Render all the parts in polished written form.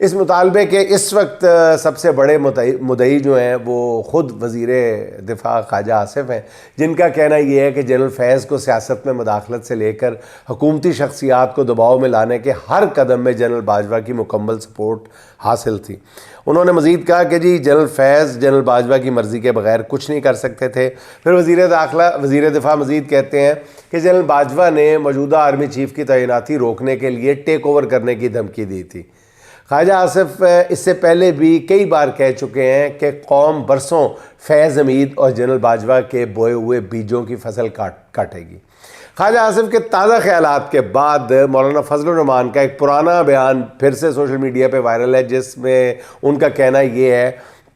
اس مطالبے کے اس وقت سب سے بڑے مدعی جو ہیں وہ خود وزیر دفاع خواجہ آصف ہیں، جن کا کہنا یہ ہے کہ جنرل فیض کو سیاست میں مداخلت سے لے کر حکومتی شخصیات کو دباؤ میں لانے کے ہر قدم میں جنرل باجوہ کی مکمل سپورٹ حاصل تھی۔ انہوں نے مزید کہا کہ جنرل فیض جنرل باجوہ کی مرضی کے بغیر کچھ نہیں کر سکتے تھے۔ پھر وزیر دفاع مزید کہتے ہیں کہ جنرل باجوہ نے موجودہ آرمی چیف کی تعیناتی روکنے کے لیے ٹیک اوور کرنے کی دھمکی دی تھی۔ خواجہ آصف اس سے پہلے بھی کئی بار کہہ چکے ہیں کہ قوم برسوں فیض حمید اور جنرل باجوہ کے بوئے ہوئے بیجوں کی فصل کاٹے گی۔ خواجہ آصف کے تازہ خیالات کے بعد مولانا فضل الرحمان کا ایک پرانا بیان پھر سے سوشل میڈیا پہ وائرل ہے، جس میں ان کا کہنا یہ ہے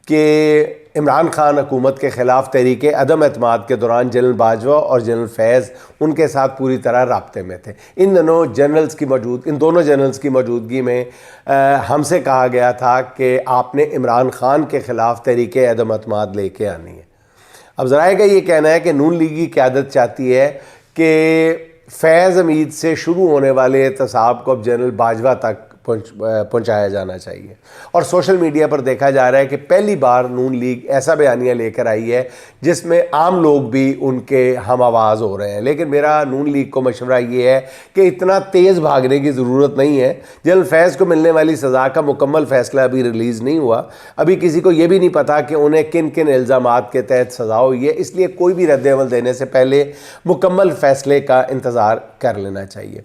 کہ عمران خان حکومت کے خلاف تحریک عدم اعتماد کے دوران جنرل باجوہ اور جنرل فیض ان کے ساتھ پوری طرح رابطے میں تھے۔ ان دونوں جنرلز کی موجودگی میں ہم سے کہا گیا تھا کہ آپ نے عمران خان کے خلاف تحریک عدم اعتماد لے کے آنی ہے۔ اب ذرائع کا یہ کہنا ہے کہ نون لیگی قیادت چاہتی ہے کہ فیض حمید سے شروع ہونے والے احتساب کو اب جنرل باجوہ تک پہنچایا جانا چاہیے، اور سوشل میڈیا پر دیکھا جا رہا ہے کہ پہلی بار نون لیگ ایسا بیانیہ لے کر آئی ہے جس میں عام لوگ بھی ان کے ہم آواز ہو رہے ہیں۔ لیکن میرا نون لیگ کو مشورہ یہ ہے کہ اتنا تیز بھاگنے کی ضرورت نہیں ہے۔ جنرل فیض کو ملنے والی سزا کا مکمل فیصلہ ابھی ریلیز نہیں ہوا، ابھی کسی کو یہ بھی نہیں پتا کہ انہیں کن کن الزامات کے تحت سزا ہوئی ہے، اس لیے کوئی بھی رد عمل دینے سے پہلے مکمل فیصلے کا انتظار کر لینا چاہیے۔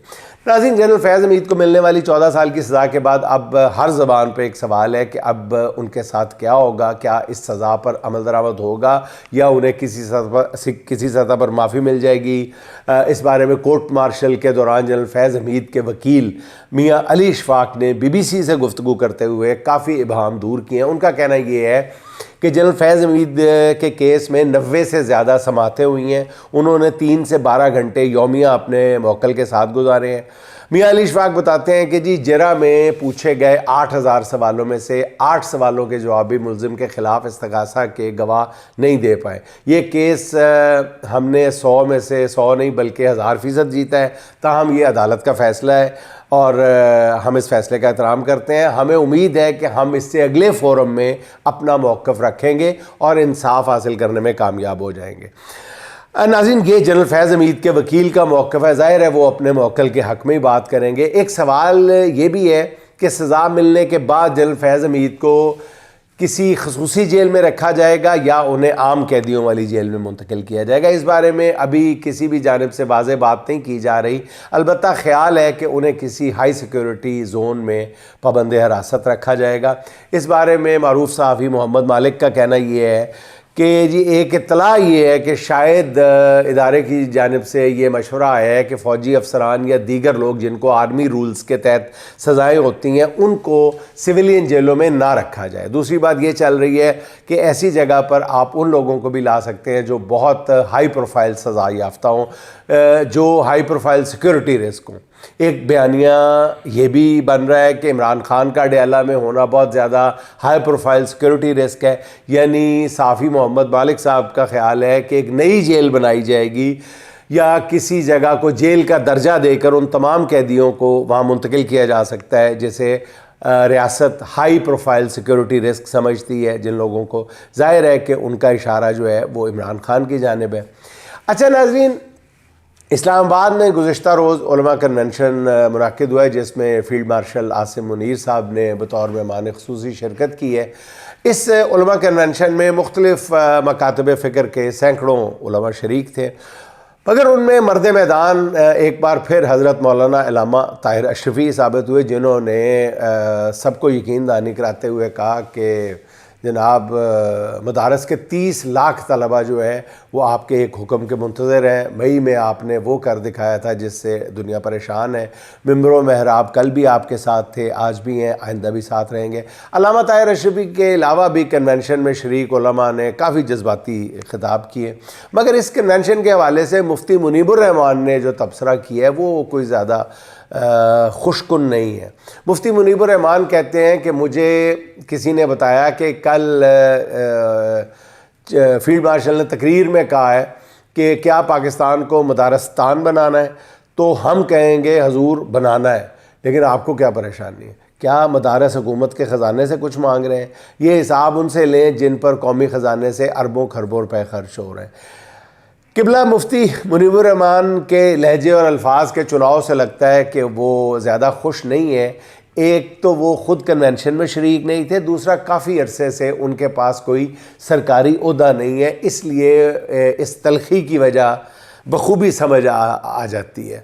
ناظرین، جنرل فیض حمید کو ملنے والی 14 سال کی سزا کے بعد اب ہر زبان پہ ایک سوال ہے کہ اب ان کے ساتھ کیا ہوگا، کیا اس سزا پر عمل درآمد ہوگا یا انہیں کسی سطح پر معافی مل جائے گی؟ اس بارے میں کورٹ مارشل کے دوران جنرل فیض حمید کے وکیل میاں علی اشفاق نے BBC سے گفتگو کرتے ہوئے کافی ابہام دور کیے ہیں۔ ان کا کہنا یہ ہے کہ جنرل فیض حمید کے کیس میں 90 سے زیادہ سماعتیں ہوئی ہیں، انہوں نے 3 سے 12 گھنٹے یومیہ اپنے موکل کے ساتھ گزارے ہیں۔ میاں علی اشفاق بتاتے ہیں کہ جرہ میں پوچھے گئے 8000 سوالوں میں سے 8 سوالوں کے جواب بھی ملزم کے خلاف استغاثہ کے گواہ نہیں دے پائے۔ یہ کیس ہم نے 100 میں سے 100 نہیں بلکہ 1000% جیتا ہے، تاہم یہ عدالت کا فیصلہ ہے اور ہم اس فیصلے کا احترام کرتے ہیں۔ ہمیں امید ہے کہ ہم اس سے اگلے فورم میں اپنا موقف رکھیں گے اور انصاف حاصل کرنے میں کامیاب ہو جائیں گے۔ ناظرین، یہ جنرل فیض حمید کے وکیل کا موقف ہے، ظاہر ہے وہ اپنے موکل کے حق میں ہی بات کریں گے۔ ایک سوال یہ بھی ہے کہ سزا ملنے کے بعد جنرل فیض حمید کو کسی خصوصی جیل میں رکھا جائے گا یا انہیں عام قیدیوں والی جیل میں منتقل کیا جائے گا؟ اس بارے میں ابھی کسی بھی جانب سے واضح بات نہیں کی جا رہی، البتہ خیال ہے کہ انہیں کسی ہائی سیکیورٹی زون میں پابند حراست رکھا جائے گا۔ اس بارے میں معروف صحافی محمد مالک کا کہنا یہ ہے کہ ایک اطلاع یہ ہے کہ شاید ادارے کی جانب سے یہ مشورہ آیا ہے کہ فوجی افسران یا دیگر لوگ جن کو آرمی رولز کے تحت سزائیں ہوتی ہیں ان کو سویلین جیلوں میں نہ رکھا جائے۔ دوسری بات یہ چل رہی ہے کہ ایسی جگہ پر آپ ان لوگوں کو بھی لا سکتے ہیں جو بہت ہائی پروفائل سزا یافتہ ہوں، جو ہائی پروفائل سیکیورٹی رسک ہوں۔ ایک بیانیہ یہ بھی بن رہا ہے کہ عمران خان کا اڈیالہ میں ہونا بہت زیادہ ہائی پروفائل سیکیورٹی رسک ہے، یعنی صحافی محمد مالک صاحب کا خیال ہے کہ ایک نئی جیل بنائی جائے گی یا کسی جگہ کو جیل کا درجہ دے کر ان تمام قیدیوں کو وہاں منتقل کیا جا سکتا ہے جسے ریاست ہائی پروفائل سیکیورٹی رسک سمجھتی ہے۔ جن لوگوں کو ظاہر ہے کہ ان کا اشارہ جو ہے وہ عمران خان کی جانب ہے۔ اچھا ناظرین، اسلام آباد میں گزشتہ روز علماء کنونشن منعقد ہوا ہے جس میں فیلڈ مارشل عاصم منیر صاحب نے بطور مہمان خصوصی شرکت کی ہے۔ اس علماء کنونشن میں مختلف مکاتب فکر کے سینکڑوں علماء شریک تھے، مگر ان میں مرد میدان ایک بار پھر حضرت مولانا علامہ طاہر اشرفی ثابت ہوئے، جنہوں نے سب کو یقین دہانی کراتے ہوئے کہا کہ جناب مدارس کے 30 لاکھ طلبہ جو ہیں وہ آپ کے ایک حکم کے منتظر ہیں۔ مئی میں آپ نے وہ کر دکھایا تھا جس سے دنیا پریشان ہے۔ ممبر و محراب کل بھی آپ کے ساتھ تھے، آج بھی ہیں، آئندہ بھی ساتھ رہیں گے۔ علامہ طاہر اشرفی کے علاوہ بھی کنونشن میں شریک علماء نے کافی جذباتی خطاب کیے، مگر اس کنونشن کے حوالے سے مفتی منیب الرحمان نے جو تبصرہ کیا ہے وہ کوئی زیادہ خوش کن نہیں ہے۔ مفتی منیب الرحمان کہتے ہیں کہ مجھے کسی نے بتایا کہ کل فیلڈ مارشل نے تقریر میں کہا ہے کہ کیا پاکستان کو مدارستان بنانا ہے، تو ہم کہیں گے حضور بنانا ہے، لیکن آپ کو کیا پریشانی ہے؟ کیا مدارس حکومت کے خزانے سے کچھ مانگ رہے ہیں؟ یہ حساب ان سے لیں جن پر قومی خزانے سے اربوں خربوں روپے خرچ ہو رہے ہیں۔ قبلہ مفتی منیب الرحمان کے لہجے اور الفاظ کے چناؤ سے لگتا ہے کہ وہ زیادہ خوش نہیں ہے۔ ایک تو وہ خود کنونشن میں شریک نہیں تھے، دوسرا کافی عرصے سے ان کے پاس کوئی سرکاری عہدہ نہیں ہے، اس لیے اس تلخی کی وجہ بخوبی سمجھ آ جاتی ہے۔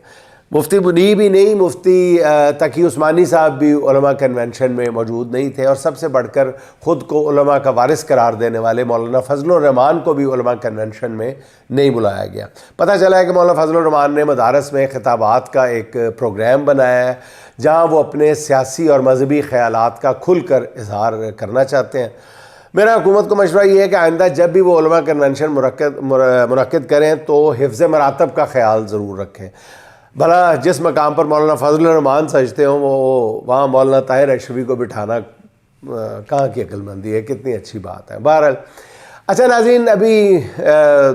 مفتی منیب ہی نہیں، مفتی تقی عثمانی صاحب بھی علماء کنونشن میں موجود نہیں تھے، اور سب سے بڑھ کر خود کو علماء کا وارث قرار دینے والے مولانا فضل الرحمان کو بھی علماء کنونشن میں نہیں بلایا گیا۔ پتہ چلا ہے کہ مولانا فضل الرحمان نے مدارس میں خطابات کا ایک پروگرام بنایا ہے جہاں وہ اپنے سیاسی اور مذہبی خیالات کا کھل کر اظہار کرنا چاہتے ہیں۔ میرا حکومت کو مشورہ یہ ہے کہ آئندہ جب بھی وہ علماء کنونشن منعقد کریں تو حفظ مراتب کا خیال ضرور رکھیں۔ بھلا جس مقام پر مولانا فضل الرحمان سجتے ہوں وہ وہاں مولانا طاہر اشرفی کو بٹھانا کہاں کی عقل مندی ہے، کتنی اچھی بات ہے۔ بہرحال اچھا ناظرین، ابھی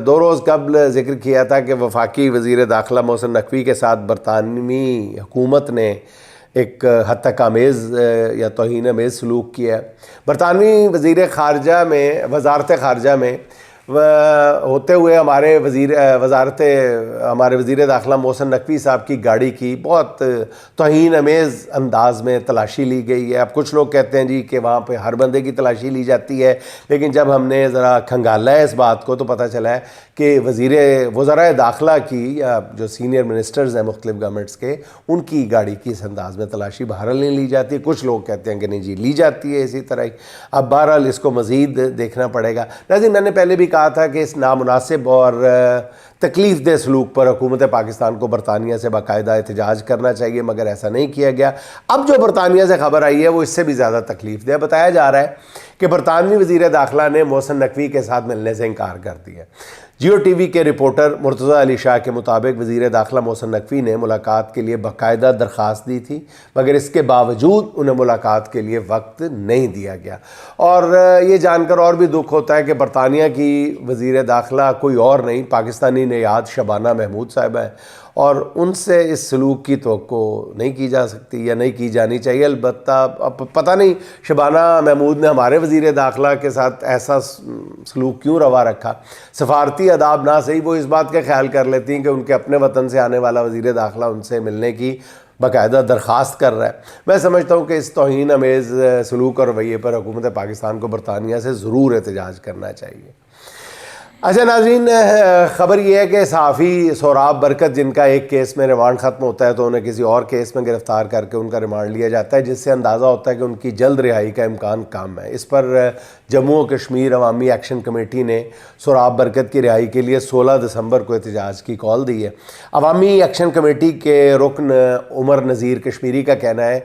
2 روز قبل ذکر کیا تھا کہ وفاقی وزیر داخلہ محسن نقوی کے ساتھ برطانوی حکومت نے ایک حد تک آمیز یا توہین آمیز سلوک کیا ہے۔ برطانوی وزارت خارجہ میں ہوتے ہوئے ہمارے وزیر داخلہ محسن نقوی صاحب کی گاڑی کی بہت توہین آمیز انداز میں تلاشی لی گئی ہے۔ اب کچھ لوگ کہتے ہیں جی کہ وہاں پہ ہر بندے کی تلاشی لی جاتی ہے، لیکن جب ہم نے ذرا کھنگالا ہے اس بات کو تو پتہ چلا ہے کہ وزراء داخلہ کی یا جو سینئر منسٹرز ہیں مختلف گورنمنٹس کے، ان کی گاڑی کی اس انداز میں تلاشی بہرحال نہیں لی جاتی۔ کچھ لوگ کہتے ہیں کہ نہیں جی لی جاتی ہے اسی طرح ہی۔ اب بہرحال اس کو مزید دیکھنا پڑے گا۔ ناظرین، میں نے پہلے بھی کہا تھا کہ اس نامناسب اور تکلیف دہ سلوک پر حکومت پاکستان کو برطانیہ سے باقاعدہ احتجاج کرنا چاہیے، مگر ایسا نہیں کیا گیا۔ اب جو برطانیہ سے خبر آئی ہے وہ اس سے بھی زیادہ تکلیف دہ۔ بتایا جا رہا ہے کہ برطانوی وزیر داخلہ نے محسن نقوی کے ساتھ ملنے سے انکار کر دیا۔ جیو ٹی وی کے رپورٹر مرتضی علی شاہ کے مطابق وزیر داخلہ محسن نقوی نے ملاقات کے لیے باقاعدہ درخواست دی تھی، مگر اس کے باوجود انہیں ملاقات کے لیے وقت نہیں دیا گیا۔ اور یہ جان کر اور بھی دکھ ہوتا ہے کہ برطانیہ کی وزیر داخلہ کوئی اور نہیں، پاکستانی نیاد شبانہ محمود صاحبہ ہیں، اور ان سے اس سلوک کی توقع نہیں کی جا سکتی یا نہیں کی جانی چاہیے۔ البتہ اب پتہ نہیں شبانہ محمود نے ہمارے وزیر داخلہ کے ساتھ ایسا سلوک کیوں روا رکھا۔ سفارتی آداب نہ صحیح، وہ اس بات کا خیال کر لیتی ہیں کہ ان کے اپنے وطن سے آنے والا وزیر داخلہ ان سے ملنے کی باقاعدہ درخواست کر رہا ہے۔ میں سمجھتا ہوں کہ اس توہین آمیز سلوک اور رویے پر حکومت پاکستان کو برطانیہ سے ضرور احتجاج کرنا چاہیے۔ اچھا ناظرین، خبر یہ ہے کہ صحافی سوراب برکت جن کا ایک کیس میں ریمانڈ ختم ہوتا ہے تو انہیں کسی اور کیس میں گرفتار کر کے ان کا ریمانڈ لیا جاتا ہے، جس سے اندازہ ہوتا ہے کہ ان کی جلد رہائی کا امکان کم ہے۔ اس پر جموں و کشمیر عوامی ایکشن کمیٹی نے سوراب برکت کی رہائی کے لیے 16 دسمبر کو احتجاج کی کال دی ہے۔ عوامی ایکشن کمیٹی کے رکن عمر نذیر کشمیری کا کہنا ہے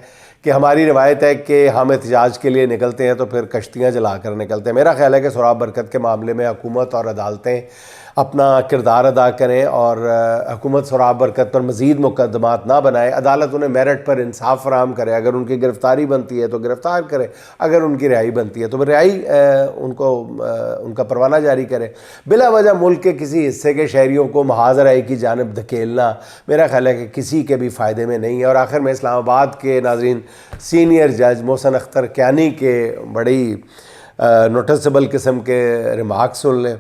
کہ ہماری روایت ہے کہ ہم احتجاج کے لیے نکلتے ہیں تو پھر کشتیاں جلا کر نکلتے ہیں۔ میرا خیال ہے کہ سوراب برکت کے معاملے میں حکومت اور عدالتیں اپنا کردار ادا کریں اور حکومت سوراب برکت پر مزید مقدمات نہ بنائے۔ عدالت انہیں میرٹ پر انصاف فراہم کرے، اگر ان کی گرفتاری بنتی ہے تو گرفتار کرے، اگر ان کی رہائی بنتی ہے تو رہائی ان کا پروانہ جاری کرے۔ بلا وجہ ملک کے کسی حصے کے شہریوں کو محاذ رہائی کی جانب دھکیلنا میرا خیال ہے کہ کسی کے بھی فائدے میں نہیں ہے۔ اور آخر میں اسلام آباد کے ناظرین سینئر جج محسن اختر کیانی کے بڑی نوٹسبل قسم کے ریمارک سن لیں۔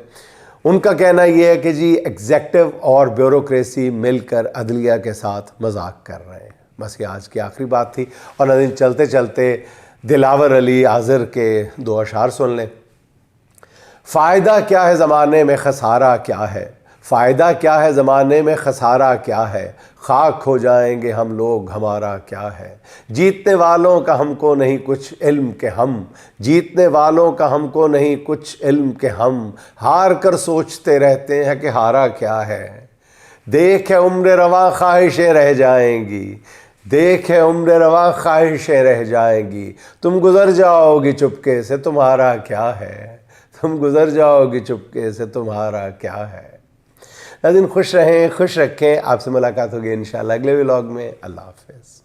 ان کا کہنا یہ ہے کہ جی ایگزیکٹو اور بیوروکریسی مل کر عدلیہ کے ساتھ مذاق کر رہے ہیں۔ بس یہ آج کی آخری بات تھی۔ اور ناظرین چلتے چلتے دلاور علی حاضر کے 2 اشعار سن لیں۔ فائدہ کیا ہے زمانے میں خسارہ کیا ہے، فائدہ کیا ہے زمانے میں خسارہ کیا ہے، خاک ہو جائیں گے ہم لوگ ہمارا کیا ہے، جیتنے والوں کا ہم کو نہیں کچھ علم کہ ہم، جیتنے والوں کا ہم کو نہیں کچھ علم کہ ہم، ہار کر سوچتے رہتے ہیں کہ ہارا کیا ہے، دیکھ عمر رواں خواہشیں رہ جائیں گی، دیکھ عمر رواں خواہشیں رہ جائیں گی، تم گزر جاؤ گی چپکے سے تمہارا کیا ہے، تم گزر جاؤ گی چپکے سے تمہارا کیا ہے۔ ناظرین خوش رہیں، خوش رکھیں۔ آپ سے ملاقات ہوگی انشاءاللہ اگلے ولاگ میں۔ اللہ حافظ۔